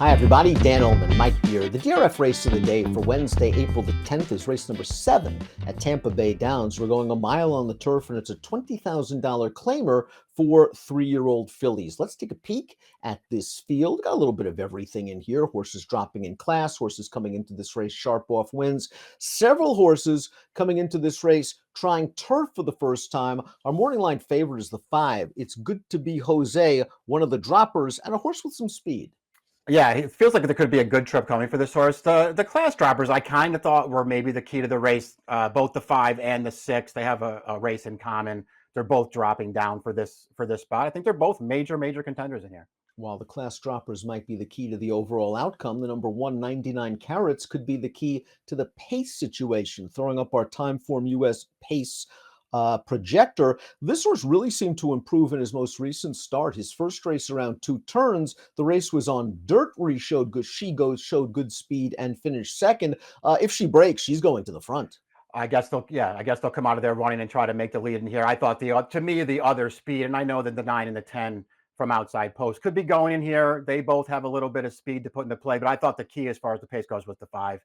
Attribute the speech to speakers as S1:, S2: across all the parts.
S1: Hi, everybody. Dan Illman, Mike Beer. The DRF race of the day for Wednesday, April the 10th is race number 7 at Tampa Bay Downs. We're going a mile on the turf, and it's a $20,000 claimer for 3-year-old fillies. Let's take a peek at this field. Got a little bit of everything in here. Horses dropping in class, horses coming into this race sharp off wins. Several horses coming into this race trying turf for the first time. Our morning line favorite is the 5. It's Good to Be Jose, one of the droppers, and a horse with some speed.
S2: Yeah, it feels like there could be a good trip coming for this horse. The class droppers I kind of thought were maybe the key to the race. Both the 5 and the 6, they have a race in common. They're both dropping down for this spot. I think they're both major contenders in here.
S1: While the class droppers might be the key to the overall outcome, the number 199 Carats could be the key to the pace situation. Throwing up our Timeform US pace projector, this horse really seemed to improve in his most recent start. His first race around 2 turns, the race was on dirt where he showed good speed and finished second. If she breaks, she's going to the front.
S2: I guess they'll come out of there running and try to make the lead in here. I thought to me the other speed, and I know that the 9 and the 10 from outside post could be going in here. They both have a little bit of speed to put into play, but I thought the key as far as the pace goes was the 5.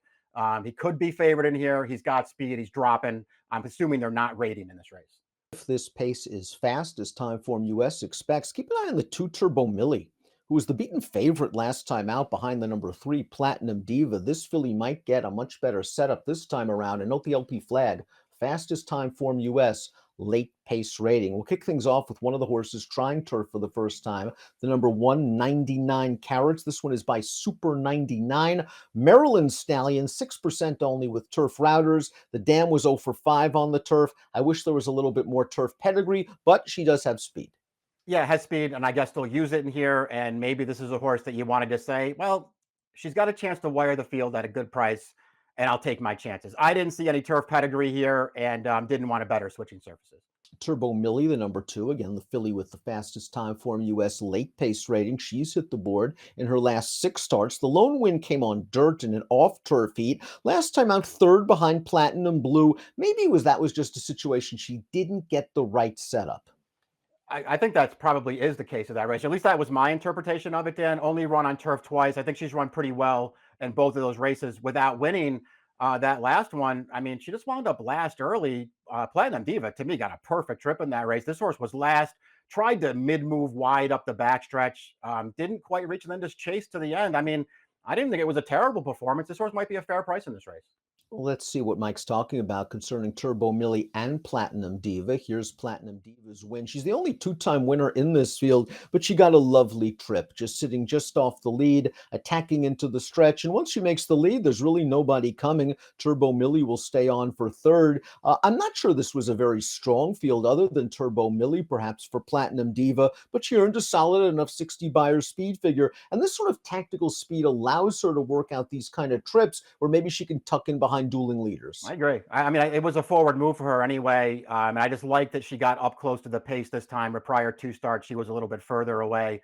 S2: He could be favored in here. He's got speed. He's dropping. I'm assuming they're not rating in this race.
S1: If this pace is fast, as Timeform US expects, keep an eye on the 2 Turbo Millie, who was the beaten favorite last time out behind the number 3 Platinum Diva. This filly might get a much better setup this time around. And note the LP flag, fastest Timeform US, late pace rating. We'll kick things off with one of the horses trying turf for the first time, the number 199 Carats. This one is by Super 99. Maryland Stallion, 6% only with turf routers. The dam was 0 for 5 on the turf. I wish there was a little bit more turf pedigree, but she does have speed.
S2: Yeah, has speed, and I guess they'll use it in here. And maybe this is a horse that you wanted to say, well, she's got a chance to wire the field at a good price, and I'll take my chances. I didn't see any turf pedigree here, and didn't want to bet her switching surfaces.
S1: Turbo Millie, the number 2, again, the filly with the fastest Timeform US late pace rating. She's hit the board in her last 6 starts. The lone win came on dirt in an off-turf heat. Last time out, 3rd behind Platinum Blue. Maybe that was just a situation she didn't get the right setup.
S2: I think that probably is the case of that race. At least that was my interpretation of it, Dan. Only run on turf twice. I think she's run pretty well in both of those races without winning. That last one, I mean, she just wound up last early. Platinum Diva, to me, got a perfect trip in that race. This horse was last, tried to mid-move wide up the backstretch, didn't quite reach, and then just chased to the end. I mean, I didn't think it was a terrible performance. This horse might be a fair price in this race.
S1: Let's see what Mike's talking about concerning Turbo Millie and Platinum Diva. Here's Platinum Diva's win. She's the only 2-time winner in this field, but she got a lovely trip, just sitting just off the lead, attacking into the stretch. And once she makes the lead, there's really nobody coming. Turbo Millie will stay on for 3rd. I'm not sure this was a very strong field other than Turbo Millie, perhaps for Platinum Diva, but she earned a solid enough 60 buyer speed figure. And this sort of tactical speed allows her to work out these kind of trips where maybe she can tuck in behind dueling leaders.
S2: I agree. I mean, it was a forward move for her anyway. And I just like that she got up close to the pace this time. Her prior 2 starts, she was a little bit further away.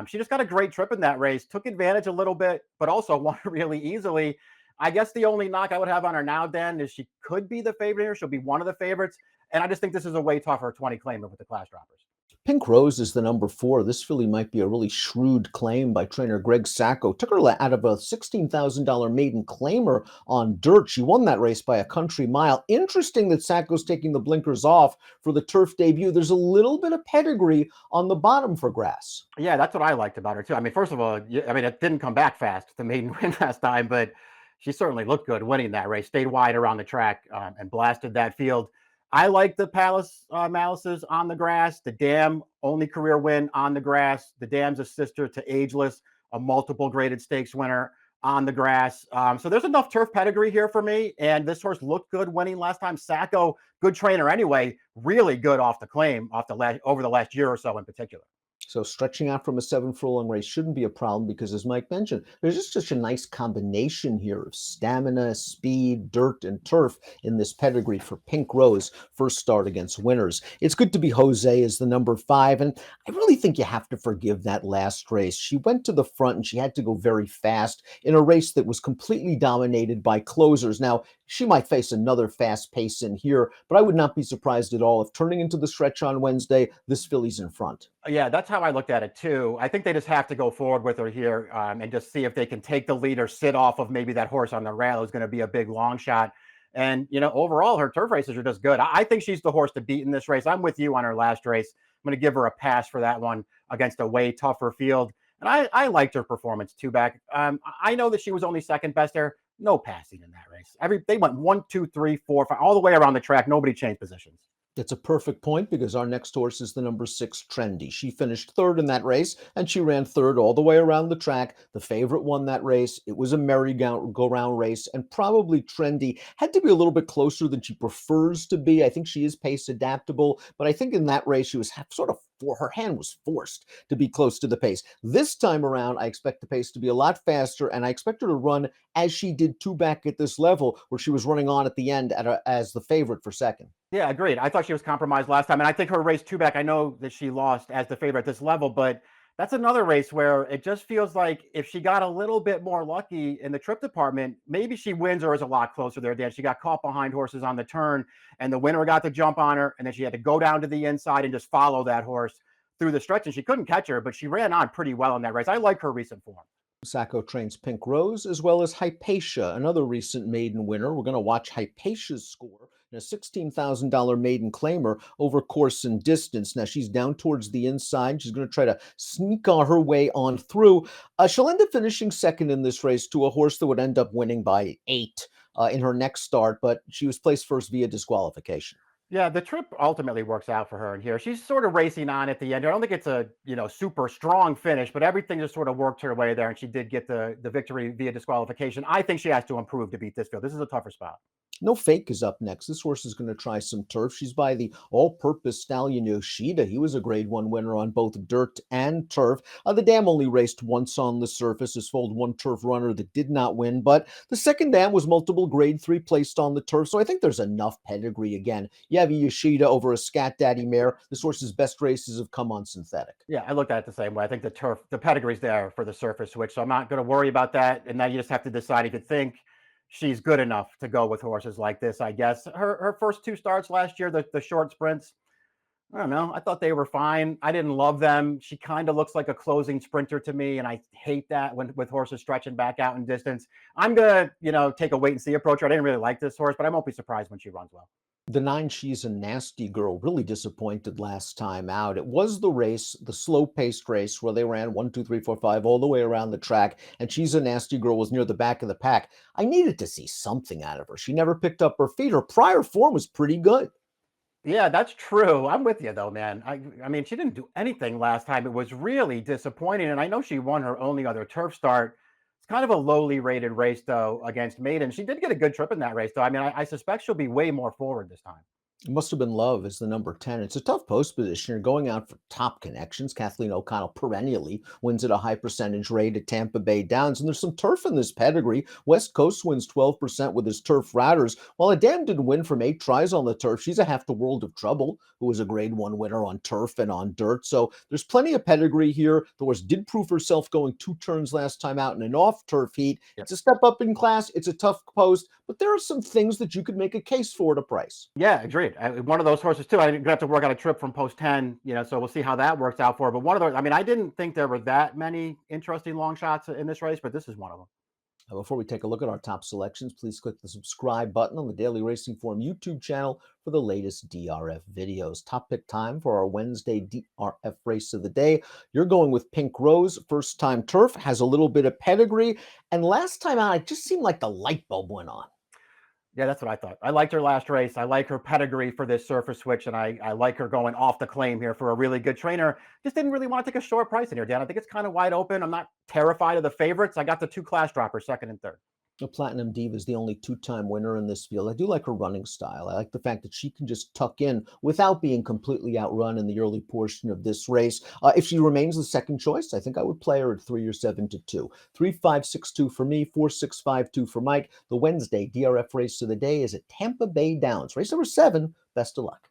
S2: She just got a great trip in that race, took advantage a little bit, but also won really easily. I guess the only knock I would have on her now, Dan, is she could be the favorite here. She'll be one of the favorites. And I just think this is a way tougher 20 claimer with the class droppers.
S1: Pink Rose is the number 4. This filly might be a really shrewd claim by trainer Greg Sacco. Took her out of a $16,000 maiden claimer on dirt. She won that race by a country mile. Interesting that Sacco's taking the blinkers off for the turf debut. There's a little bit of pedigree on the bottom for grass.
S2: Yeah, that's what I liked about her too. I mean, first of all, I mean, it didn't come back fast, the maiden win last time, but she certainly looked good winning that race. Stayed wide around the track and blasted that field. I like the Palace Malices on the grass. The Dam, only career win on the grass. The Dam's a sister to Ageless, a multiple graded stakes winner on the grass. So there's enough turf pedigree here for me. And this horse looked good winning last time. Sacco, good trainer anyway, really good off the claim, over the last year or so in particular.
S1: So stretching out from a 7-furlong race shouldn't be a problem because, as Mike mentioned, there's just such a nice combination here of stamina, speed, dirt, and turf in this pedigree for Pink Rose, first start against winners. It's Good to Be Jose as the number 5, and I really think you have to forgive that last race. She went to the front and she had to go very fast in a race that was completely dominated by closers. Now, She might face another fast pace in here, but I would not be surprised at all if turning into the stretch on Wednesday, this filly's in front.
S2: Yeah, that's how I looked at it too. I think they just have to go forward with her here and just see if they can take the lead or sit off of maybe that horse on the rail who's going to be a big long shot. And, overall, her turf races are just good. I think she's the horse to beat in this race. I'm with you on her last race. I'm going to give her a pass for that one against a way tougher field. And I liked her performance too back. I know that she was only second best there. No passing in that race. They went 1, 2, 3, 4, 5, all the way around the track. Nobody changed positions.
S1: It's a perfect point because our next horse is the number 6, Trendy. She finished third in that race, and she ran third all the way around the track. The favorite won that race. It was a merry-go-round race, and probably Trendy had to be a little bit closer than she prefers to be. I think she is pace adaptable, but I think in that race she was sort of her hand was forced to be close to the pace. This time around, I expect the pace to be a lot faster, and I expect her to run as she did two back at this level, where she was running on at the end as the favorite for second.
S2: Yeah, agreed. I thought she was compromised last time, and I think her race two back, I know that she lost as the favorite at this level, but that's another race where it just feels like if she got a little bit more lucky in the trip department, maybe she wins or is a lot closer there. Then she got caught behind horses on the turn, and the winner got to jump on her, and then she had to go down to the inside and just follow that horse through the stretch, and she couldn't catch her, but she ran on pretty well in that race. I like her recent form.
S1: Sacco trains Pink Rose as well as Hypatia, another recent maiden winner. We're going to watch Hypatia's score in a $16,000 maiden claimer over course and distance. Now she's down towards the inside. She's going to try to sneak on her way on through. She'll end up finishing second in this race to a horse that would end up winning by 8 in her next start, but she was placed first via disqualification.
S2: Yeah, the trip ultimately works out for her in here. She's sort of racing on at the end. I don't think it's a super strong finish, but everything just sort of worked her way there, and she did get the victory via disqualification. I think she has to improve to beat this field. This is a tougher spot.
S1: No Fake is up next. This horse is going to try some turf. She's by the all-purpose stallion Yoshida. He was a Grade 1 winner on both dirt and turf. The dam only raced once on the surface. Has foaled one turf runner that did not win, but the second dam was multiple Grade 3 placed on the turf, so I think there's enough pedigree again. You have a Yoshida over a Scat Daddy mare. This horse's best races have come on synthetic.
S2: Yeah, I looked at it the same way. I think the pedigree's there for the surface switch, so I'm not going to worry about that. And now you just have to decide if you think she's good enough to go with horses like this, I guess. Her first two starts last year, the short sprints, I don't know. I thought they were fine. I didn't love them. She kind of looks like a closing sprinter to me, and I hate that with horses stretching back out in distance. I'm gonna, take a wait and see approach. I didn't really like this horse, but I won't be surprised when she runs well.
S1: The 9, She's a Nasty Girl, really disappointed last time out. It was the race, the slow-paced race, where they ran 1, 2, 3, 4, 5 all the way around the track, and She's a Nasty Girl was near the back of the pack. I needed to see something out of her. She never picked up her feet. Her prior form was pretty good.
S2: Yeah, that's true. I'm with you though, man. I mean, she didn't do anything last time. It was really disappointing, and I know she won her only other turf start. It's kind of a lowly rated race though against Maiden. She did get a good trip in that race though. I mean, I suspect she'll be way more forward this time.
S1: It Must Have Been Love is the number 10. It's a tough post position. You're going out for top connections. Kathleen O'Connell perennially wins at a high percentage rate at Tampa Bay Downs. And there's some turf in this pedigree. West Coast wins 12% with his turf routers. While a dam didn't win from 8 tries on the turf, she's a half the world of trouble, who was a Grade 1 winner on turf and on dirt. So there's plenty of pedigree here. The horse did prove herself going 2 turns last time out in an off turf heat.
S2: Yep.
S1: It's a step up in class. It's a tough post, but there are some things that you could make a case for at a price.
S2: Yeah, agreed. One of those horses too. I'm gonna have to work out a trip from post 10, so we'll see how that works out for her. But one of those, I mean, I didn't think there were that many interesting long shots in this race, but this is one of them.
S1: Before we take a look at our top selections, please click the subscribe button on the Daily Racing Form YouTube channel for the latest DRF videos. Top pick time for our Wednesday DRF race of the day. You're going with Pink Rose, first time turf, has a little bit of pedigree. And last time out, it just seemed like the light bulb went on.
S2: Yeah, that's what I thought. I liked her last race. I like her pedigree for this surface switch, and I like her going off the claim here for a really good trainer. Just didn't really want to take a short price in here, Dan. I think it's kind of wide open. I'm not terrified of the favorites. I got the 2 class droppers, second and third.
S1: The Platinum Diva is the only 2-time winner in this field. I do like her running style. I like the fact that she can just tuck in without being completely outrun in the early portion of this race. If she remains the second choice, I think I would play her at 3 or 7 to 2. 3-5-6-2 for me, 4-6-5-2 for Mike. The Wednesday DRF race of the day is at Tampa Bay Downs. Race number 7. Best of luck.